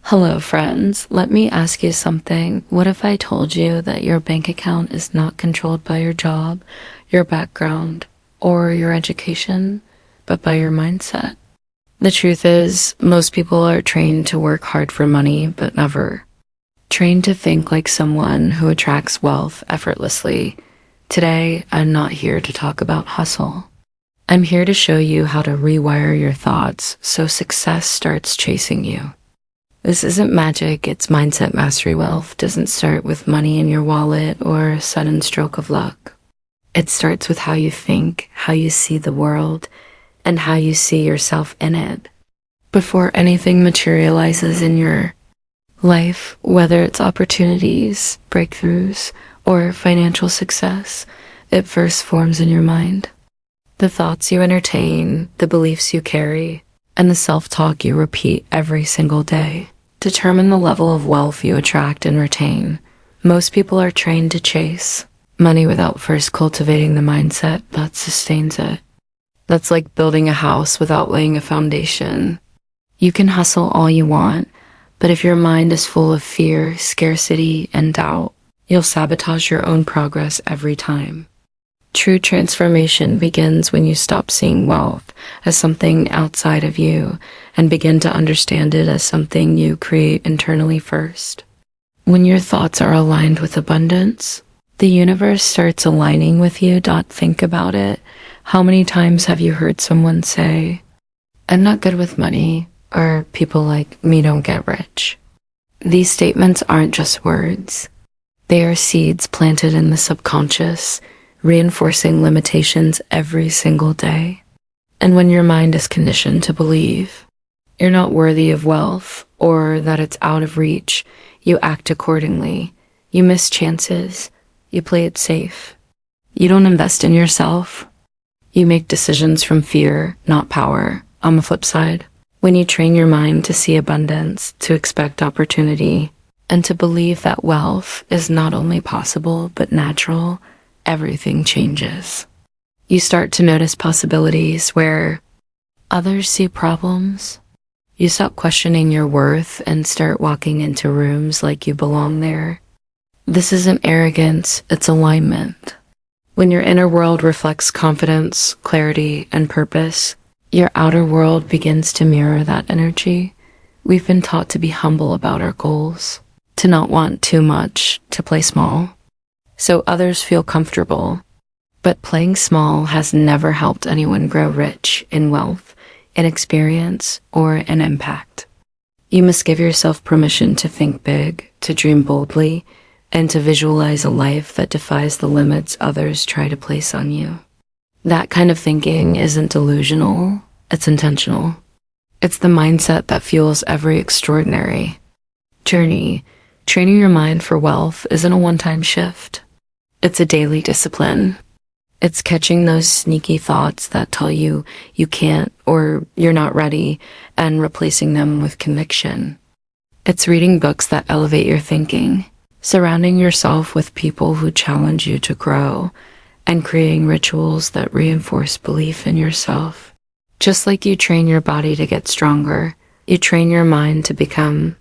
Hello, friends. Let me ask you something. What if I told you that your bank account is not controlled by your job, your background, or your education, but by your mindset? The truth is, most people are trained to work hard for money, but never trained to think like someone who attracts wealth effortlessly. Today, I'm not here to talk about hustle. I'm here to show you how to rewire your thoughts so success starts chasing you. This isn't magic, it's mindset mastery. Wealth doesn't start with money in your wallet or a sudden stroke of luck. It starts with how you think, how you see the world, and how you see yourself in it. Before anything materializes in your life, whether it's opportunities, breakthroughs, or financial success, it first forms in your mind. The thoughts you entertain, the beliefs you carry, and the self-talk you repeat every single day determine the level of wealth you attract and retain. Most people are trained to chase money without first cultivating the mindset that sustains it. That's like building a house without laying a foundation. You can hustle all you want, but if your mind is full of fear, scarcity, and doubt, you'll sabotage your own progress every time. True transformation begins when you stop seeing wealth as something outside of you and begin to understand it as something you create internally first. When your thoughts are aligned with abundance, the universe starts aligning with you. Think about it. How many times have you heard someone say, "I'm not good with money," or "people like me don't get rich"? These statements aren't just words. They are seeds planted in the subconscious, reinforcing limitations every single day. And when your mind is conditioned to believe you're not worthy of wealth or that it's out of reach, you act accordingly. You miss chances. You play it safe. You don't invest in yourself. You make decisions from fear, not power. On the flip side, when you train your mind to see abundance, to expect opportunity, and to believe that wealth is not only possible but natural, everything changes. You start to notice possibilities where others see problems. You stop questioning your worth and start walking into rooms like you belong there. This isn't arrogance, it's alignment. When your inner world reflects confidence, clarity, and purpose, your outer world begins to mirror that energy. We've been taught to be humble about our goals, to not want too much, to play small, so others feel comfortable. But playing small has never helped anyone grow rich in wealth, in experience, or in impact. You must give yourself permission to think big, to dream boldly, and to visualize a life that defies the limits others try to place on you. That kind of thinking isn't delusional, it's intentional. It's the mindset that fuels every extraordinary journey. Training your mind for wealth isn't a one-time shift. It's a daily discipline. It's catching those sneaky thoughts that tell you you can't or you're not ready and replacing them with conviction. It's reading books that elevate your thinking, surrounding yourself with people who challenge you to grow, and creating rituals that reinforce belief in yourself. Just like you train your body to get stronger, you train your mind to become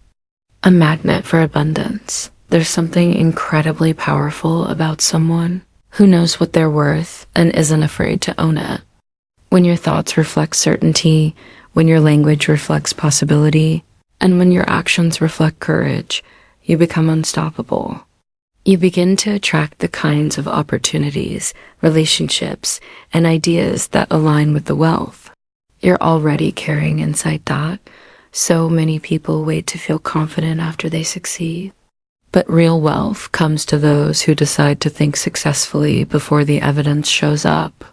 a magnet for abundance. There's something incredibly powerful about someone who knows what they're worth and isn't afraid to own it. When your thoughts reflect certainty, when your language reflects possibility, and when your actions reflect courage, you become unstoppable. You begin to attract the kinds of opportunities, relationships, and ideas that align with the wealth you're already carrying inside. So many people wait to feel confident after they succeed. But real wealth comes to those who decide to think successfully before the evidence shows up.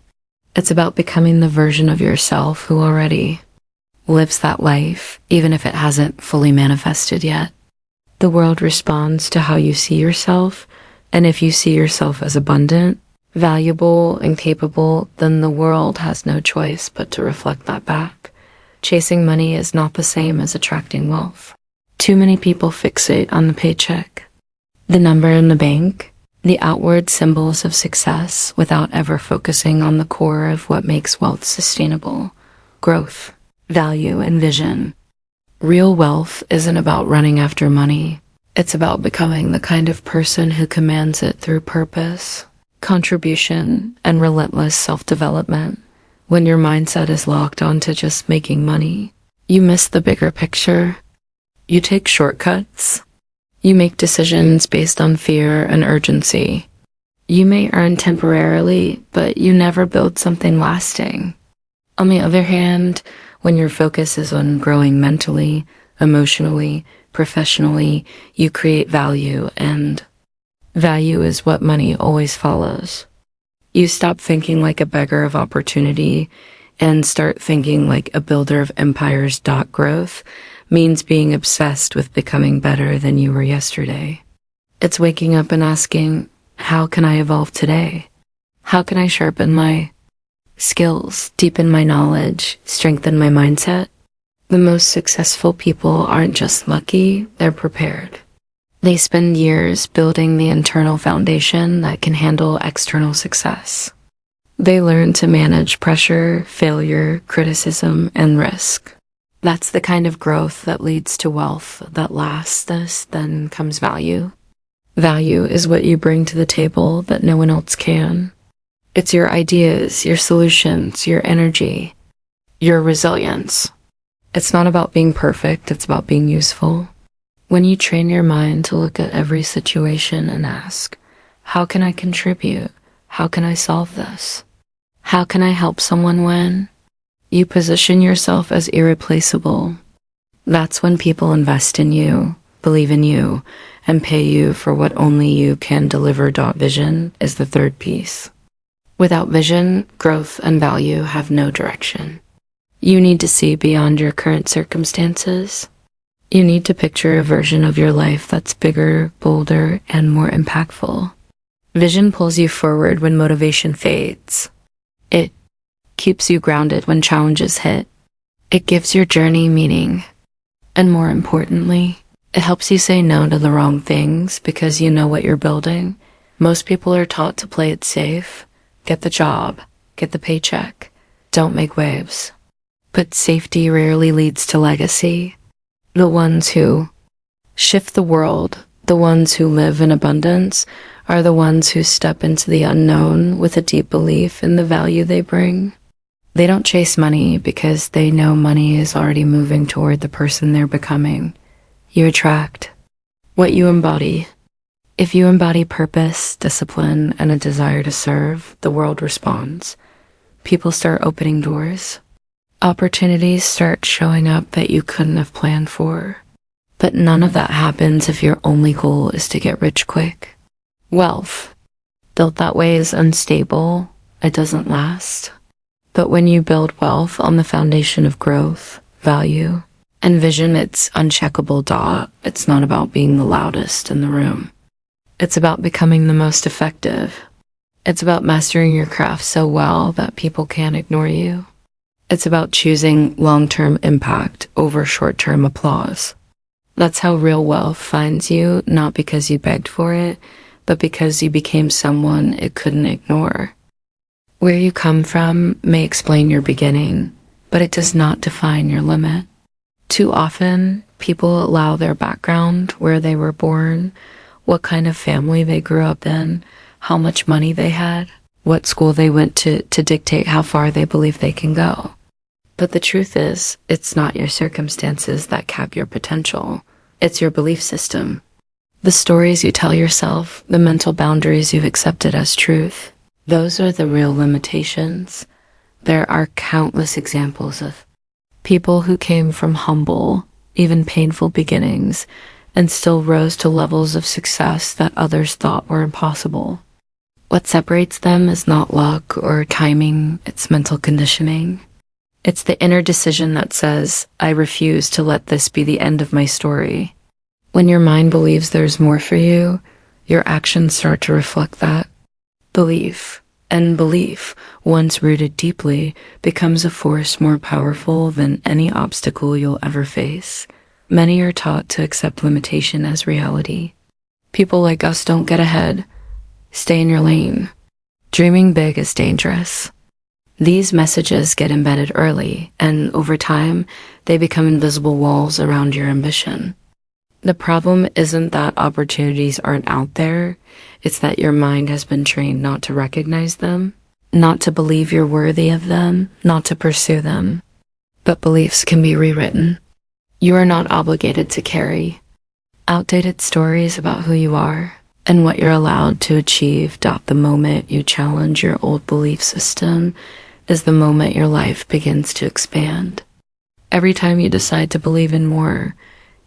It's about becoming the version of yourself who already lives that life, even if it hasn't fully manifested yet. The world responds to how you see yourself, and if you see yourself as abundant, valuable, and capable, then the world has no choice but to reflect that back. Chasing money is not the same as attracting wealth. Too many people fixate on the paycheck, the number in the bank, the outward symbols of success without ever focusing on the core of what makes wealth sustainable: growth, value, and vision. Real wealth isn't about running after money. It's about becoming the kind of person who commands it through purpose, contribution, and relentless self-development. When your mindset is locked onto just making money, you miss the bigger picture. You take shortcuts. You make decisions based on fear and urgency. You may earn temporarily, but you never build something lasting. On the other hand, when your focus is on growing mentally, emotionally, professionally, you create value, and value is what money always follows. You stop thinking like a beggar of opportunity and start thinking like a builder of empires. Growth means being obsessed with becoming better than you were yesterday. It's waking up and asking, how can I evolve today? How can I sharpen my skills, deepen my knowledge, strengthen my mindset? The most successful people aren't just lucky, they're prepared. They spend years building the internal foundation that can handle external success. They learn to manage pressure, failure, criticism, and risk. That's the kind of growth that leads to wealth that lasts. Then comes value. Value is what you bring to the table that no one else can. It's your ideas, your solutions, your energy, your resilience. It's not about being perfect, it's about being useful. When you train your mind to look at every situation and ask, how can I contribute? How can I solve this? How can I help someone win? You position yourself as irreplaceable. That's when people invest in you, believe in you, and pay you for what only you can deliver. Vision is the third piece. Without vision, growth and value have no direction. You need to see beyond your current circumstances. You need to picture a version of your life that's bigger, bolder, and more impactful. Vision pulls you forward when motivation fades. It keeps you grounded when challenges hit. It gives your journey meaning. And more importantly, it helps you say no to the wrong things because you know what you're building. Most people are taught to play it safe. Get the job, get the paycheck, don't make waves. But safety rarely leads to legacy. The ones who shift the world, the ones who live in abundance, are the ones who step into the unknown with a deep belief in the value they bring. They don't chase money because they know money is already moving toward the person they're becoming. You attract what you embody. If you embody purpose, discipline, and a desire to serve, the world responds. People start opening doors. Opportunities start showing up that you couldn't have planned for. But none of that happens if your only goal is to get rich quick. Wealth, built that way, is unstable. It doesn't last. But when you build wealth on the foundation of growth, value, and vision, it's uncheckable. It's not about being the loudest in the room. It's about becoming the most effective. It's about mastering your craft so well that people can't ignore you. It's about choosing long-term impact over short-term applause. That's how real wealth finds you, not because you begged for it, but because you became someone it couldn't ignore. Where you come from may explain your beginning, but it does not define your limit. Too often, people allow their background, where they were born, what kind of family they grew up in, how much money they had, what school they went to dictate how far they believe they can go. But the truth is, it's not your circumstances that cap your potential. It's your belief system. The stories you tell yourself, the mental boundaries you've accepted as truth, those are the real limitations. There are countless examples of people who came from humble, even painful beginnings and still rose to levels of success that others thought were impossible. What separates them is not luck or timing, it's mental conditioning. It's the inner decision that says, I refuse to let this be the end of my story. When your mind believes there's more for you, your actions start to reflect that. Belief, and belief, once rooted deeply, becomes a force more powerful than any obstacle you'll ever face. Many are taught to accept limitation as reality. People like us don't get ahead. Stay in your lane. Dreaming big is dangerous. These messages get embedded early, and over time, They become invisible walls around your ambition. The problem isn't that opportunities aren't out there, it's that your mind has been trained not to recognize them, not to believe you're worthy of them, not to pursue them. But beliefs can be rewritten. You are not obligated to carry outdated stories about who you are and what you're allowed to achieve. The moment you challenge your old belief system is the moment your life begins to expand. Every time you decide to believe in more,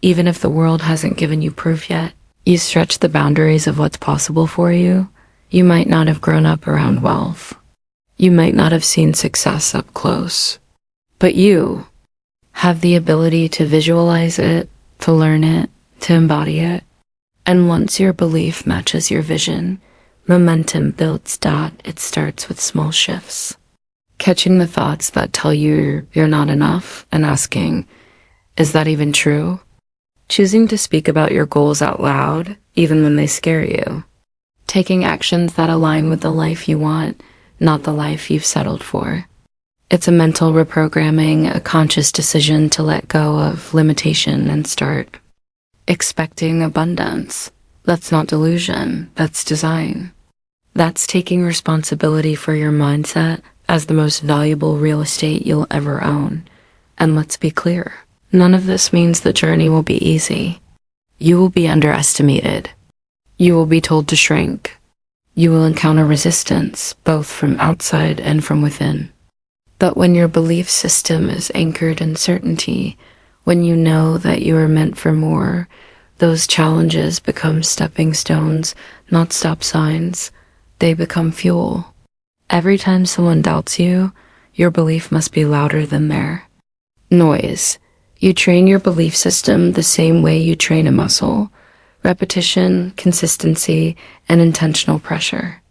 even if the world hasn't given you proof yet, you stretch the boundaries of what's possible for you. You might not have grown up around wealth. You might not have seen success up close. But you have the ability to visualize it, to learn it, to embody it. And once your belief matches your vision, momentum builds. It starts with small shifts. Catching the thoughts that tell you you're not enough and asking, is that even true? Choosing to speak about your goals out loud, even when they scare you. Taking actions that align with the life you want, not the life you've settled for. It's a mental reprogramming, a conscious decision to let go of limitation and start expecting abundance. That's not delusion, that's design. That's taking responsibility for your mindset as the most valuable real estate you'll ever own. And let's be clear, none of this means the journey will be easy. You will be underestimated. You will be told to shrink. You will encounter resistance, both from outside and from within. But when your belief system is anchored in certainty, when you know that you are meant for more, those challenges become stepping stones, not stop signs. They become fuel. Every time someone doubts you, your belief must be louder than their noise. You train your belief system the same way you train a muscle. Repetition, consistency, and intentional pressure.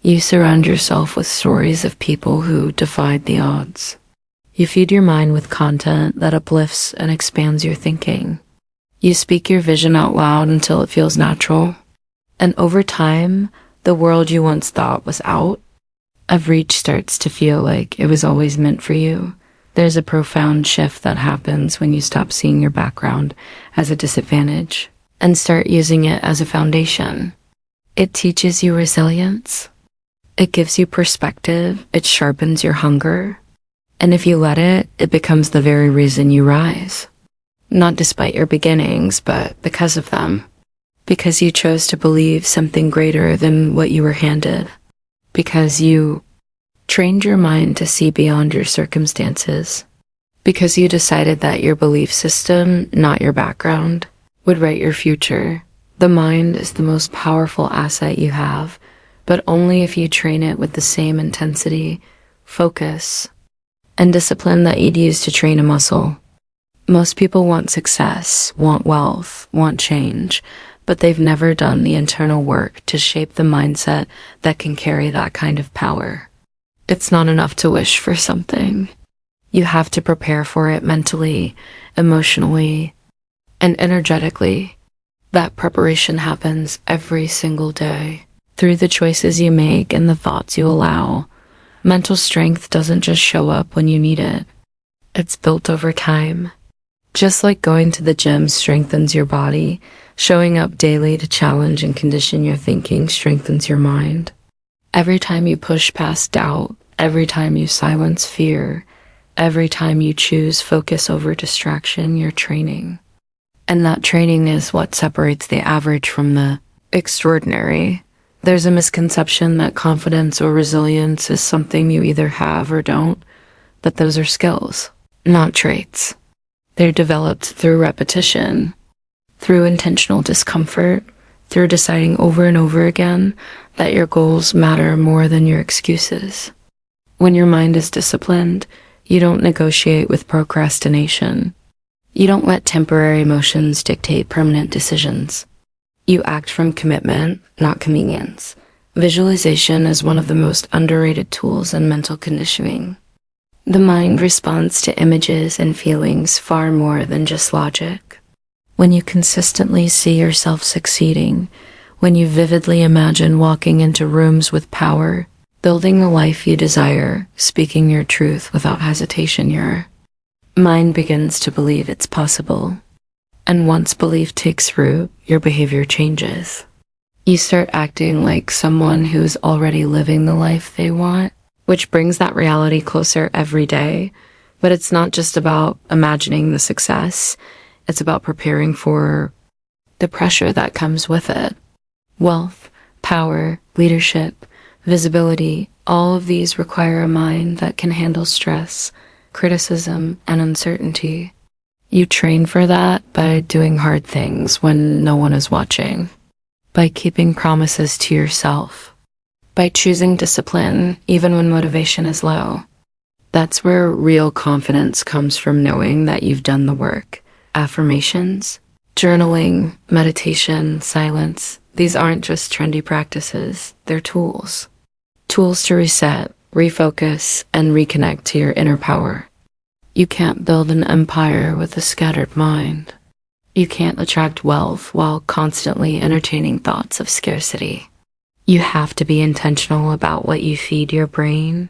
You surround yourself with stories of people who defied the odds. You feed your mind with content that uplifts and expands your thinking. You speak your vision out loud until it feels natural. And over time, the world you once thought was out of reach starts to feel like it was always meant for you. There's a profound shift that happens when you stop seeing your background as a disadvantage and start using it as a foundation. It teaches you resilience. It gives you perspective. It sharpens your hunger. And if you let it, it becomes the very reason you rise. Not despite your beginnings, but because of them. Because you chose to believe something greater than what you were handed. Because you trained your mind to see beyond your circumstances. Because you decided that your belief system, not your background, would write your future. The mind is the most powerful asset you have, but only if you train it with the same intensity, focus, and discipline that you'd use to train a muscle. Most people want success, want wealth, want change, but they've never done the internal work to shape the mindset that can carry that kind of power. It's not enough to wish for something. You have to prepare for it mentally, emotionally, and energetically. That preparation happens every single day. Through the choices you make and the thoughts you allow. Mental strength doesn't just show up when you need it. It's built over time. Just like going to the gym strengthens your body, showing up daily to challenge and condition your thinking strengthens your mind. Every time you push past doubt, every time you silence fear, every time you choose focus over distraction, you're training. And that training is what separates the average from the extraordinary. There's a misconception that confidence or resilience is something you either have or don't, but those are skills, not traits. They're developed through repetition, through intentional discomfort, through deciding over and over again that your goals matter more than your excuses. When your mind is disciplined, you don't negotiate with procrastination. You don't let temporary emotions dictate permanent decisions. You act from commitment, not convenience. Visualization is one of the most underrated tools in mental conditioning. The mind responds to images and feelings far more than just logic. When you consistently see yourself succeeding, when you vividly imagine walking into rooms with power, building the life you desire, speaking your truth without hesitation, you're mind begins to believe it's possible. And once belief takes root, your behavior changes. You start acting like someone who's already living the life they want, which brings that reality closer every day. But it's not just about imagining the success. It's about preparing for the pressure that comes with it. Wealth, power, leadership, visibility, all of these require a mind that can handle stress, criticism, and uncertainty. You train for that by doing hard things when no one is watching, by keeping promises to yourself, by choosing discipline even when motivation is low. That's where real confidence comes from, knowing that you've done the work. Affirmations, journaling, meditation, silence, these aren't just trendy practices, they're tools. Tools to reset, refocus, and reconnect to your inner power. You can't build an empire with a scattered mind. You can't attract wealth while constantly entertaining thoughts of scarcity. You have to be intentional about what you feed your brain.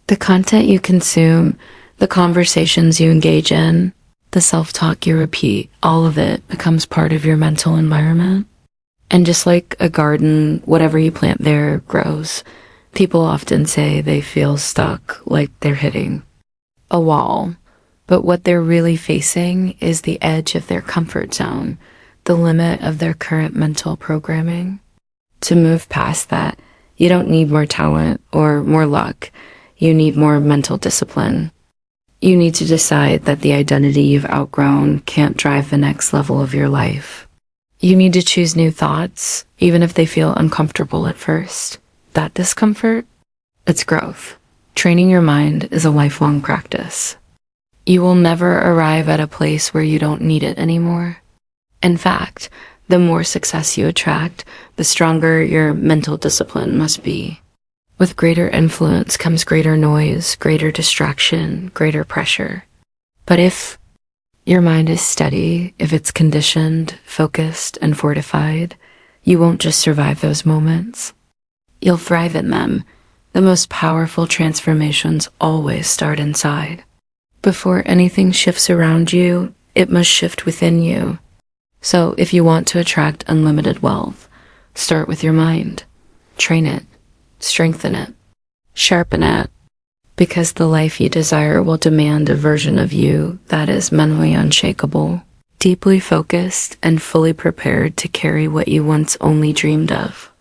The content you consume, the conversations you engage in, the self-talk you repeat, all of it becomes part of your mental environment. And just like a garden, whatever you plant there grows. People often say they feel stuck, like they're hitting a wall. But what they're really facing is the edge of their comfort zone, the limit of their current mental programming. To move past that, you don't need more talent or more luck. You need more mental discipline. You need to decide that the identity you've outgrown can't drive the next level of your life. You need to choose new thoughts, even if they feel uncomfortable at first. That discomfort, it's growth. Training your mind is a lifelong practice. You will never arrive at a place where you don't need it anymore. In fact, the more success you attract, the stronger your mental discipline must be. With greater influence comes greater noise, greater distraction, greater pressure. But if your mind is steady, if it's conditioned, focused, and fortified, you won't just survive those moments. You'll thrive in them. The most powerful transformations always start inside. Before anything shifts around you, it must shift within you. So if you want to attract unlimited wealth, start with your mind. Train it, strengthen it, sharpen it, because the life you desire will demand a version of you that is mentally unshakable, deeply focused, and fully prepared to carry what you once only dreamed of.